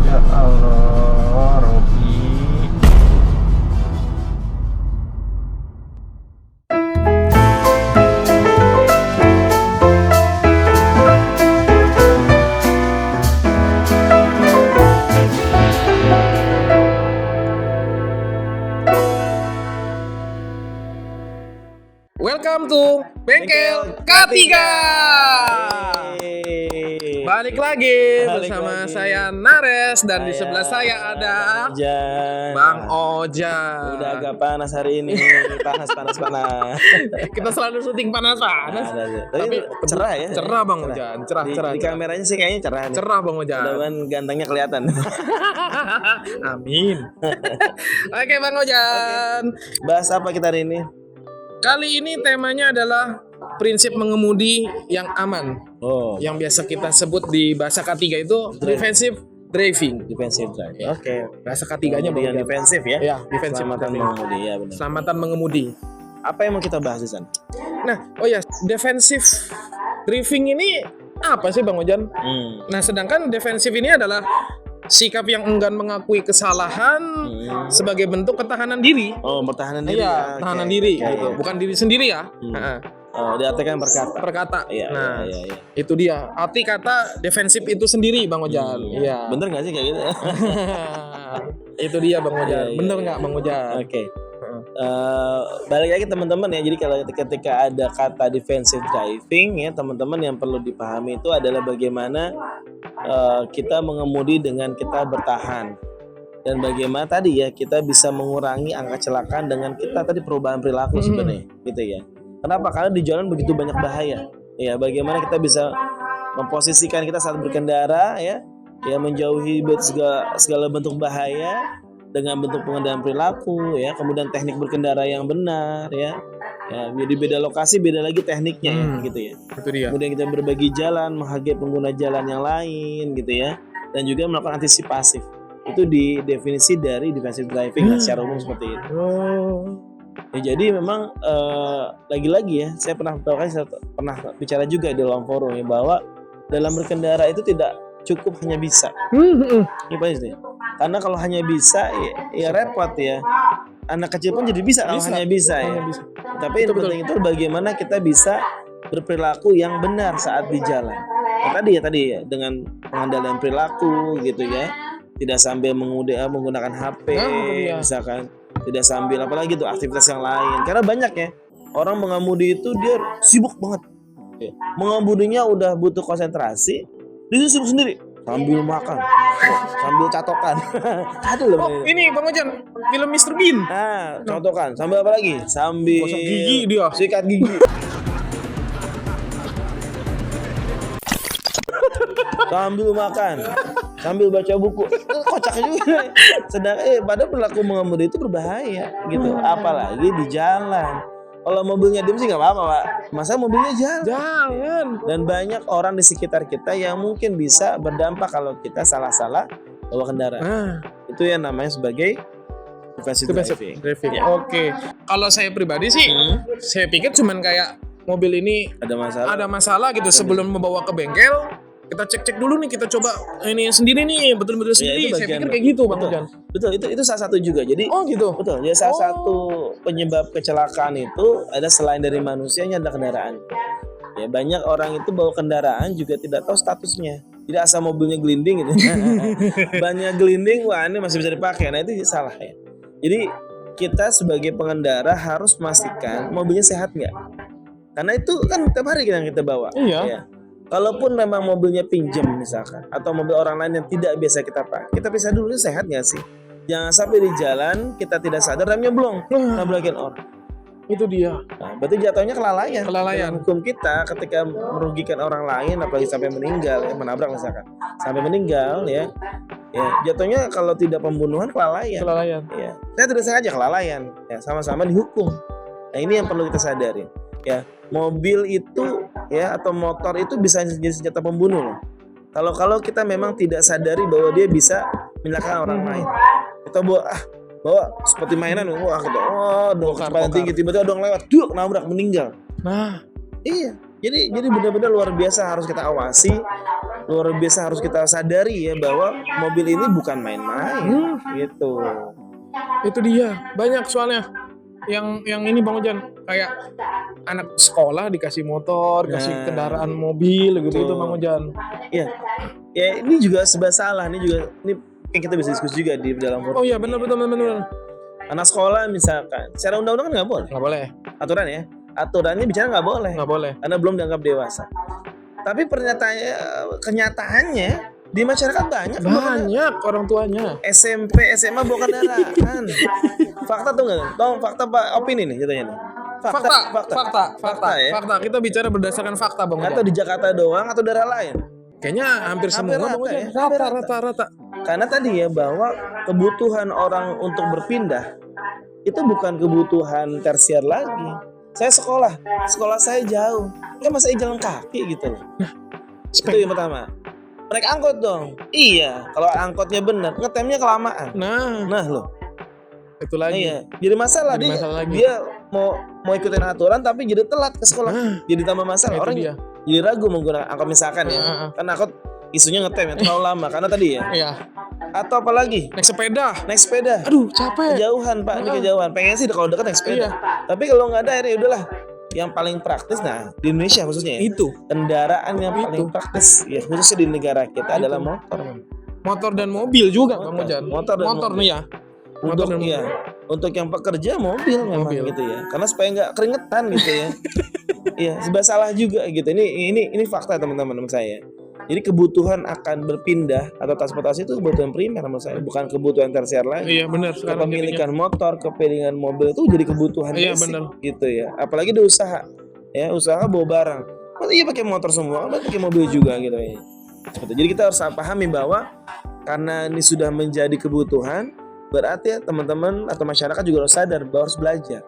Ya Allah, Robi. Welcome to Bengkel K3. Balik lagi bersama saya Nares dan di sebelah saya ada Ojan. Bang Ojan. Udah agak panas hari ini, panas. Kita selalu syuting panas-panas. Tapi cerah ya. Cerah Bang Ojan, cerah. Di kameranya sih kayaknya cerah nih. Cerah Bang Ojan. Mudah-mudahan gantengnya kelihatan. Amin. Oke Bang Ojan. Bahas apa kita hari ini? Kali ini temanya adalah prinsip mengemudi yang aman. Oh, Yang biasa kita sebut di bahasa K3 itu defensive driving. defensive drive. Oke. Bahasa K3-nya Yang defensif ya. Ya, defensive Keselamatan driving. mengemudi ya benar. Selamatan mengemudi. Apa yang mau kita bahas di sana? Nah, defensive driving ini apa sih Bang Ojan? Nah, sedangkan defensif ini adalah sikap yang enggan mengakui kesalahan sebagai bentuk ketahanan diri. Oh, pertahanan diri. Iya, ya. tahanan Oke. diri Oke, gitu. iya. Bukan diri sendiri ya. Heeh. Oh, diartikan berkata. Perkata. Iya, Nah, iya. itu dia. Arti kata defensif itu sendiri Bang Ojan. Iya. Bener nggak sih kayak gitu? Itu dia Bang Ojan. Iya, Bener iya, nggak Bang Ojan? Oke. Balik lagi teman-teman ya. Jadi kalau ketika ada kata defensive driving ya, teman-teman yang perlu dipahami itu adalah bagaimana kita mengemudi dengan kita bertahan, dan bagaimana tadi ya kita bisa mengurangi angka kecelakaan dengan kita tadi perubahan perilaku sebenarnya gitu ya. Kenapa? Karena di jalan begitu banyak bahaya. Ya, bagaimana kita bisa memposisikan kita saat berkendara ya menjauhi segala bentuk bahaya dengan bentuk pengendalian perilaku ya, kemudian teknik berkendara yang benar ya. Ya, jadi beda lokasi beda lagi tekniknya ya, gitu ya. Itu dia. Kemudian kita berbagi jalan, menghargai pengguna jalan yang lain gitu ya, dan juga melakukan antisipasi. Itu di definisi dari defensive driving secara umum seperti itu. Ya, jadi memang lagi-lagi ya, saya pernah bicara juga di dalam forum ya, bahwa dalam berkendara itu tidak cukup hanya bisa. Ini pasti. Karena kalau hanya bisa ya repot ya. Anak kecil pun jadi bisa kalau hanya bisa ya. Tapi yang penting itu bagaimana kita bisa berperilaku yang benar saat di jalan. Nah, tadi ya dengan pengendalian perilaku gitu ya. Tidak sambil menggunakan HP misalkan, tidak sambil apalagi tuh aktivitas yang lain. Karena banyak ya orang mengemudi itu dia sibuk banget. Mengemudinya udah butuh konsentrasi, dia sibuk sendiri sambil makan, sambil catokan. Aduh loh. Ini Bang Ojan, film Mr. Bean. Nah, catokan, sambil apa lagi? Sambil Gosok gigi dia. sikat gigi. Sambil makan, sambil baca buku. Kocak juga. Sedangkan pada perilaku mengemudi itu berbahaya gitu. Apalagi di jalan. Kalau mobilnya diem sih nggak apa-apa, Pak. Masa mobilnya jalan? Jangan. Dan banyak orang di sekitar kita yang mungkin bisa berdampak kalau kita salah-salah bawa kendaraan. Itu yang namanya sebagai defensive driving. Ya. Oke. Kalau saya pribadi sih, saya pikir cuman kayak mobil ini Ada masalah. ada masalah gitu sebelum membawa ke bengkel. Kita cek dulu nih, kita coba ini sendiri nih, betul-betul sendiri. itu Saya bagian- pikir kayak gitu Bang Ojan. Betul, itu salah satu juga. Jadi Oh gitu. betul, ya salah satu penyebab kecelakaan itu ada selain dari manusianya ada kendaraan. Ya, banyak orang itu bawa kendaraan juga tidak tahu statusnya. Jadi asal mobilnya gelinding gitu. Banyak gelinding, wah ini masih bisa dipakai. Nah, itu salah ya. Jadi kita sebagai pengendara harus memastikan mobilnya sehat nggak. Karena itu kan tiap hari kita bawa. Iya. Ya. Kalaupun memang mobilnya pinjam misalkan, atau mobil orang lain yang tidak biasa kita pakai, kita periksa dulu sehat nggak sih. Jangan sampai di jalan kita tidak sadar remnya blong, nabrakin orang. Itu dia. Nah, berarti jatuhnya kelalaian. Kelalaian. Dalam hukum kita ketika merugikan orang lain, apalagi sampai meninggal, ya, menabrak misalkan, sampai meninggal ya jatuhnya kalau tidak pembunuhan kelalaian. Kelalaian. Ya, saya tidak sengaja kelalaian. Ya, sama-sama dihukum. Nah, ini yang perlu kita sadari. Ya, mobil itu ya atau motor itu bisa jadi senjata pembunuh loh. Kalau kita memang tidak sadari bahwa dia bisa menyelakakan orang lain. Kita bawa seperti mainan, wah gitu, kecepatan tinggi, tiba-tiba ada orang lewat, nabrak, meninggal. Nah, iya. Jadi benar-benar luar biasa harus kita awasi, luar biasa harus kita sadari ya bahwa mobil ini bukan main-main, gitu. itu dia. Banyak soalnya yang ini Bang Ojan, kayak anak sekolah dikasih motor, kasih kendaraan mobil gitu itu Bang Ojan. Iya. Ya ini juga serba salah, ini kan kita bisa diskusi juga di dalam forum. Oh iya benar. Anak sekolah misalkan, secara undang-undang kan nggak boleh. Nggak boleh. Aturannya bicara nggak boleh. Nggak boleh. Karena belum dianggap dewasa. Tapi kenyataannya di masyarakat banyak orang tuanya. SMP, SMA bawa kendaraan. Fakta tuh nggak? Fakta Pak, opini nih jatuhnya nih. Fakta ya. Fakta. Kita bicara berdasarkan fakta Bang Ojan. Atau di Jakarta doang atau daerah lain? Kayaknya hampir semua Bang Ojan. Rata. Karena tadi ya bahwa kebutuhan orang untuk berpindah itu bukan kebutuhan tersier lagi. Saya sekolah saya jauh, masa jalan kaki gitu loh. Itu yang pertama. Naik angkot dong. Iya, kalau angkotnya benar, ngetemnya kelamaan. Nah loh. Itu lagi. Iya. Jadi masalah dia mau ikutin aturan tapi jadi telat ke sekolah. Jadi tambah masalah. Orang jadi ragu menggunakan angkot misalkan ya. Kan angkot isunya ngetem ya terlalu lama karena tadi ya. Iya. Atau apalagi? Naik sepeda. Aduh, capek. Kejauhan, Pak. Ini kejauhan. Pengen sih kalau dekat naik sepeda. Tapi kalau nggak ada akhirnya udahlah. Yang paling praktis, nah di Indonesia khususnya ya, itu kendaraan yang paling praktis ya khususnya di negara kita adalah motor dan mobil juga Bang Ojan. Motor nih ya. Untuk yang pekerja mobil memang gitu ya. Karena supaya nggak keringetan gitu ya. Iya, serba salah juga gitu. Ini fakta teman-teman saya. Jadi kebutuhan akan berpindah atau transportasi itu kebutuhan primer menurut saya, bukan kebutuhan tersier lagi. Iya benar. Kepemilikan motor, kepemilikan mobil itu jadi kebutuhan basic gitu ya. Apalagi di usaha, ya usaha bawa barang. Iya pakai motor semua, pakai mobil juga gitu ya. Jadi kita harus pahami bahwa karena ini sudah menjadi kebutuhan, berarti ya teman-teman atau masyarakat juga harus sadar bahwa harus belajar.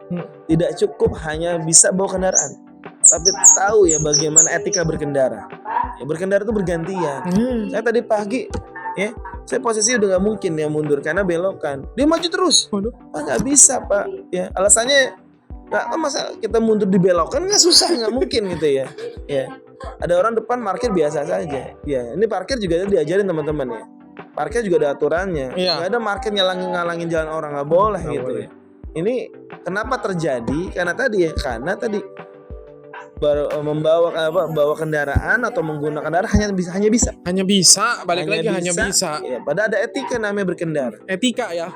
Tidak cukup hanya bisa bawa kendaraan, tapi tahu ya bagaimana etika berkendara. Ya, berkendara itu bergantian. Saya tadi pagi ya, saya posisi udah nggak mungkin ya mundur karena belokan. Dia maju terus. Nggak bisa Pak. Ya alasannya nggak, masa kita mundur di belokan nggak susah, nggak mungkin gitu ya. Ya ada orang depan parkir biasa saja. Ya ini parkir juga diajarin teman-teman ya. Parkir juga ada aturannya. Nggak ada parkir ngalangin jalan orang, nggak boleh gitu ya. Ini kenapa terjadi? Karena tadi bawa kendaraan atau menggunakan kendaraan hanya bisa balik lagi hanya bisa ya, padahal ada etika namanya berkendara, etika ya,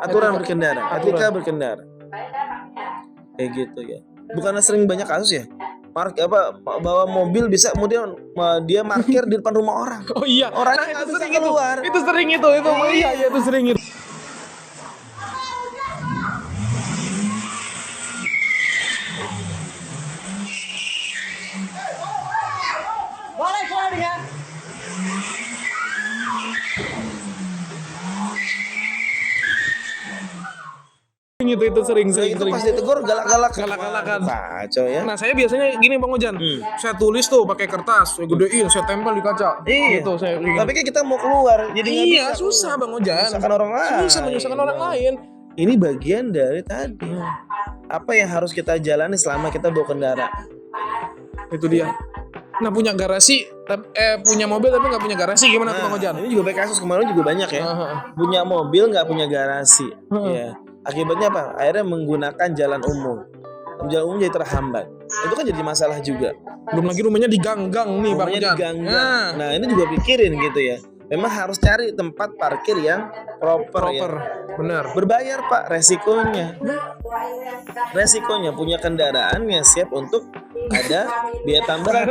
aturan berkendara, etika berkendara kayak gitu ya. Bukannya sering banyak kasus ya bawa mobil bisa kemudian dia parkir di depan rumah orang. Oh iya, orangnya nggak bisa keluar. Itu sering itu iya itu sering itu. Itu sering. Itu pas ditegur galak-galakan. Kacau ya. Nah, saya biasanya gini Bang Ojan. Saya tulis tuh pakai kertas, saya gedein, saya tempel di kaca. Gitu saya. Tapi kan kita mau keluar, jadi iya, susah Bang Ojan. Menyusahkan orang lain. Ini bagian dari tadi. Apa yang harus kita jalani selama kita bawa kendaraan? Itu dia. Nah, punya garasi, punya mobil tapi nggak punya garasi, gimana tuh Bang Ojan? Ini juga kasus kemarin juga banyak ya. Punya mobil nggak punya garasi. Ya. Akibatnya apa? Akhirnya menggunakan jalan umum. Jalan umum jadi terhambat. Itu kan jadi masalah juga. Belum lagi rumahnya di gang-gang nih Bang Ojan. Nah, ini juga pikirin gitu ya. Memang harus cari tempat parkir yang proper. Ya. Benar. Berbayar Pak, resikonya punya kendaraan yang siap untuk ada biaya tambahan.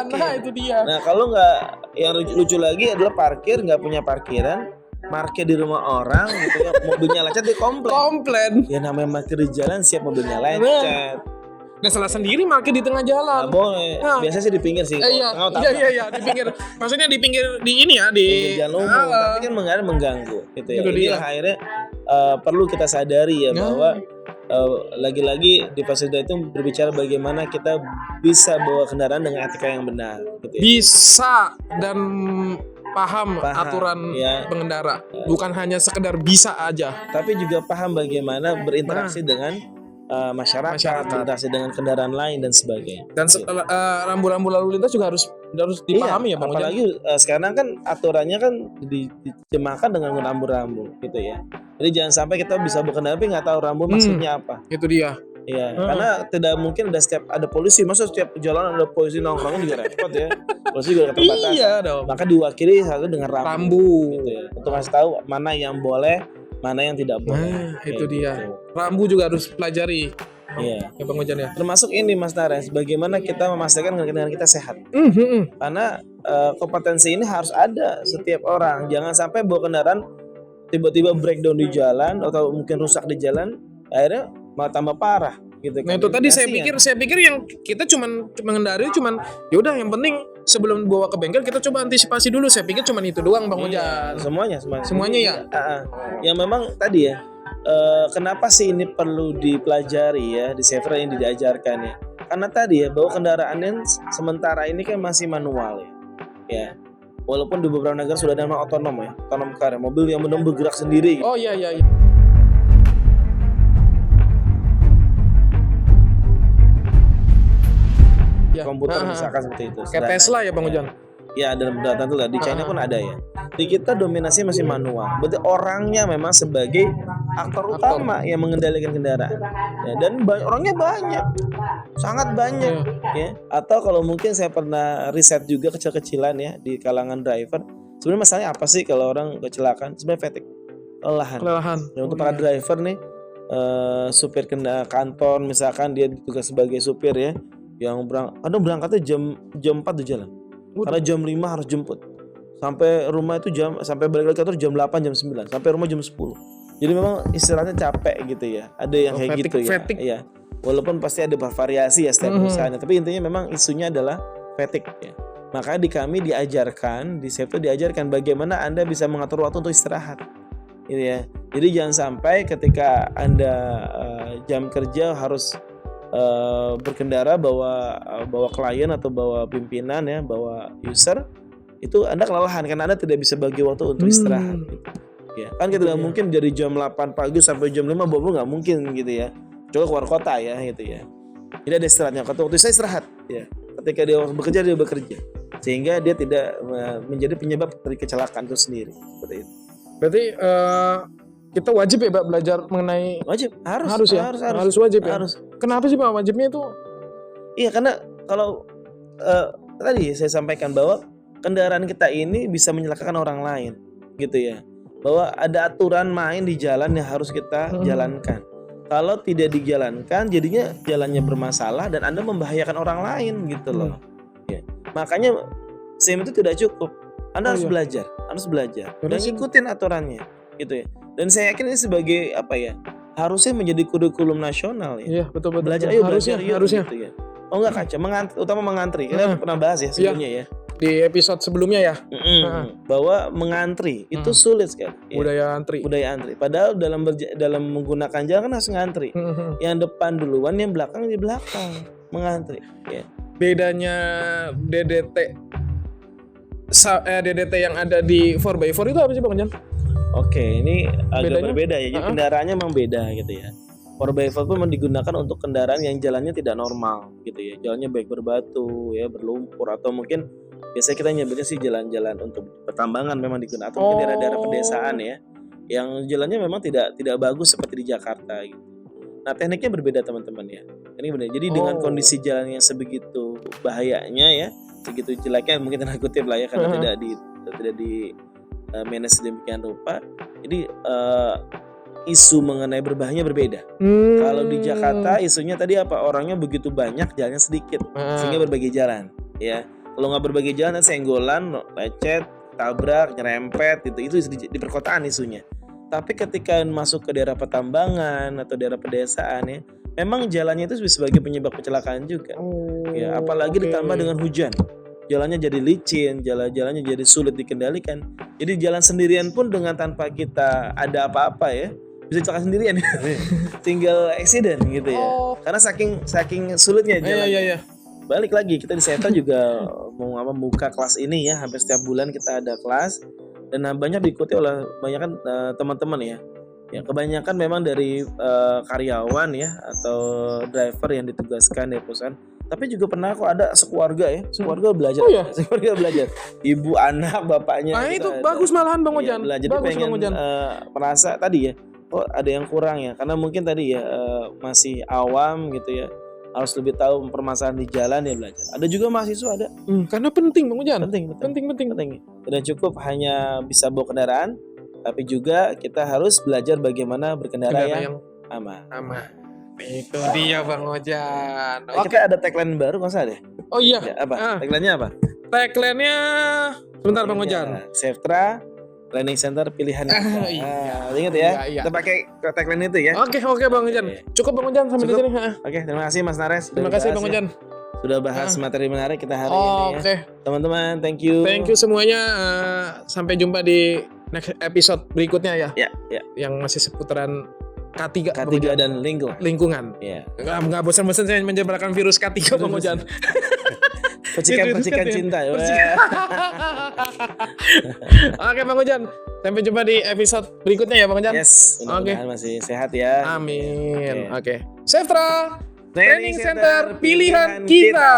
Nah itu dia. Nah kalau nggak, yang lucu lagi adalah parkir nggak punya parkiran, parkir di rumah orang gitu ya, mobilnya lecet dia komplain. Komplain. Ya namanya parkir di jalan siap mobilnya lecet. Nah salah sendiri parkir di tengah jalan. Nggak boleh. Nah. Biasanya sih di pinggir sih. Iya, di pinggir. Maksudnya di pinggir di ini ya, di jalan umum. Tapi kan mengganggu gitu ya. Itu dia. Inilah akhirnya perlu kita sadari ya bahwa lagi-lagi di fasilitas itu berbicara bagaimana kita bisa bawa kendaraan dengan etika yang benar gitu ya. Bisa dan paham aturan ya. pengendara, bukan hanya sekedar bisa aja, tapi juga paham bagaimana berinteraksi dengan masyarakat, berinteraksi dengan kendaraan lain dan sebagainya. Dan rambu-rambu lalu lintas juga harus dipahami ya Bang Ojan. Apalagi sekarang kan aturannya kan diterjemahkan dengan rambu-rambu gitu ya. Jadi jangan sampai kita bisa berkendara tapi nggak tahu rambu maksudnya apa. Itu dia. Iya, karena tidak mungkin ada polisi, masa setiap jalan ada polisi nongkrongnya juga repot ya. Polisi juga keterbatasan. Iya dong. Maka diwakili satu dengan rambu gitu ya. Untuk kasih tahu mana yang boleh, mana yang tidak boleh. Itu dia. Gitu. Rambu juga harus pelajari. Iya. Ya Bang Ojan ya. Termasuk ini Mas Nares, bagaimana kita memastikan kendaraan kita sehat. Karena kompetensi ini harus ada setiap orang. Jangan sampai bawa kendaraan tiba-tiba breakdown di jalan atau mungkin rusak di jalan, akhirnya malah tambah parah gitu. Nah itu tadi saya pikir yang kita cuman mengendari yaudah yang penting sebelum bawa ke bengkel kita coba antisipasi dulu. Saya pikir cuman itu doang Bang Ojan. Semuanya ya. Yang memang tadi ya, kenapa sih ini perlu dipelajari ya di Sevra yang diajarkan ya? Karena tadi ya bahwa kendaraan yang sementara ini kan masih manual ya. Walaupun di beberapa negara sudah ada namanya otonom ya, otonom car, mobil yang benar bergerak sendiri. Oh iya. Komputer misalkan seperti itu. Kayak Tesla ya Bang Ojan. Ya dalam data itu lah di China pun ada ya. Di kita dominasi masih manual. Berarti orangnya memang sebagai aktor utama yang mengendalikan kendaraan. Ya, dan orangnya banyak, sangat banyak. Ya. Atau kalau mungkin saya pernah riset juga kecil-kecilan ya di kalangan driver. Sebenarnya masalahnya apa sih kalau orang kecelakaan? Sebenarnya fatigue, kelelahan. Dan untuk para driver nih, supir kantor misalkan dia ditugas sebagai supir ya, yang berangkatnya jam 4 di jalan. Karena jam 5 harus jemput. Sampai rumah itu sampai balik lagi kantor jam 8, jam 9. Sampai rumah jam 10. Jadi memang istirahatnya capek gitu ya. Ada yang kayak gitu ya. Iya. Walaupun pasti ada variasi ya setiap perusahaannya, tapi intinya memang isunya adalah fatigue ya. Makanya di kami diajarkan, di Sevra diajarkan bagaimana Anda bisa mengatur waktu untuk istirahat. Gitu ya. Jadi jangan sampai ketika Anda jam kerja harus berkendara bawa klien atau bawa pimpinan ya, bawa user, itu Anda kelelahan karena Anda tidak bisa bagi waktu untuk istirahat gitu. Ya, kan kita tidak mungkin dari jam 8 pagi sampai jam 5 bawa nggak mungkin gitu ya. Coba keluar kota ya gitu ya. Jadi ada istirahatnya. Waktu saya istirahat ya. Ketika dia bekerja sehingga dia tidak menjadi penyebab dari kecelakaan itu sendiri seperti itu. Berarti kita wajib ya Pak belajar mengenai harus wajib ya. Harus. Kenapa sih Pak wajibnya itu? Iya karena kalau tadi saya sampaikan bahwa kendaraan kita ini bisa menyelakakan orang lain gitu ya. Bahwa ada aturan main di jalan yang harus kita jalankan. Kalau tidak dijalankan jadinya jalannya bermasalah dan Anda membahayakan orang lain gitu loh. Ya. Makanya SIM itu tidak cukup. Anda harus belajar dan ikutin aturannya gitu ya. Dan saya yakin ini sebagai harusnya menjadi kurikulum nasional ya. Iya, betul. Belajar harusnya. Gitu ya. Oh enggak kaca, mengantri. Kita pernah bahas ya sebelumnya ya. Di episode sebelumnya ya. Bahwa mengantri itu sulit sekali. Budaya antri. Padahal dalam menggunakan jalan kan harus ngantri. Yang depan duluan, yang belakang di belakang mengantri. Ya. Bedanya DDT yang ada di 4x4 itu apa sih Bang Jan? Oke, ini agak berbeda ya. Jadi kendaraannya memang beda gitu ya. 4x4 pun memang digunakan untuk kendaraan yang jalannya tidak normal gitu ya. Jalannya baik berbatu ya, berlumpur atau mungkin biasanya kita nyebutnya sih jalan-jalan untuk pertambangan memang digunakan atau mungkin daerah-daerah pedesaan ya. Yang jalannya memang tidak bagus seperti di Jakarta gitu. Nah, tekniknya berbeda teman-teman ya. Ini benar. Jadi dengan kondisi jalan yang sebegitu bahayanya ya, segitu jeleknya mungkin tanda kutip lah ya karena tidak di manage demikian rupa. Jadi isu mengenai berbahayanya berbeda. Kalau di Jakarta isunya tadi orangnya begitu banyak, jalannya sedikit sehingga berbagi jalan ya. Kalau nggak berbagi jalan senggolan, lecet, tabrak, nyerempet gitu. Itu di perkotaan isunya. Tapi ketika masuk ke daerah pertambangan atau daerah pedesaan ya, memang jalannya itu sebagai penyebab kecelakaan juga. Ya, apalagi ditambah dengan hujan. Jalannya jadi licin, jalannya jadi sulit dikendalikan. Jadi jalan sendirian pun dengan tanpa kita ada apa-apa ya, bisa celaka sendirian. Tinggal accident gitu ya. Karena saking sulitnya jalan. Iya. Balik lagi kita di Seta juga mau buka kelas ini ya, hampir setiap bulan kita ada kelas dan banyak diikuti oleh banyak teman-teman ya. Ya kebanyakan memang dari karyawan ya atau driver yang ditugaskan di perusahaan. Tapi juga pernah kok ada sekeluarga belajar. Oh, ya? Sekeluarga belajar. Ibu, anak, bapaknya. Nah itu bagus malahan Bang Ojan. Jadi Bagus pengen Bang Ojan. merasa tadi ya, kok ada yang kurang ya. Karena mungkin tadi ya masih awam gitu ya. Harus lebih tahu permasalahan di jalan ya belajar. Ada juga mahasiswa ada. Karena penting Bang Ojan. Penting. Tidak cukup hanya bisa bawa kendaraan, tapi juga kita harus belajar bagaimana berkendara yang aman. Itu dia Bang Ojan. Kita ada tagline baru nggak usah deh. Oh iya. Ya, apa? Tagline-nya apa? Tagline-nya sebentar Bang Ojan. Seftra Training Center pilihan kita. Ingat ya. Iya. Kita pakai tagline itu ya. Oke Bang Ojan. Cukup Bang Ojan sampai di sini. Oke, terima kasih Mas Nares. Terima kasih Bang Ojan. Sudah bahas materi menarik kita hari ini ya. Teman-teman, thank you. Thank you semuanya. Sampai jumpa di next episode berikutnya ya. Ya. Yang masih seputaran K3 dan lingkungan. Ya. Enggak bosan-bosan saya menyebarkan virus K3 Bang Ojan. Percikan cinta ya. Oke Bang Ojan. Sampai jumpa di episode berikutnya ya Bang Ojan. Yes. Mudah-mudahan masih sehat ya. Amin. Oke. Seftra Training Center pilihan kita.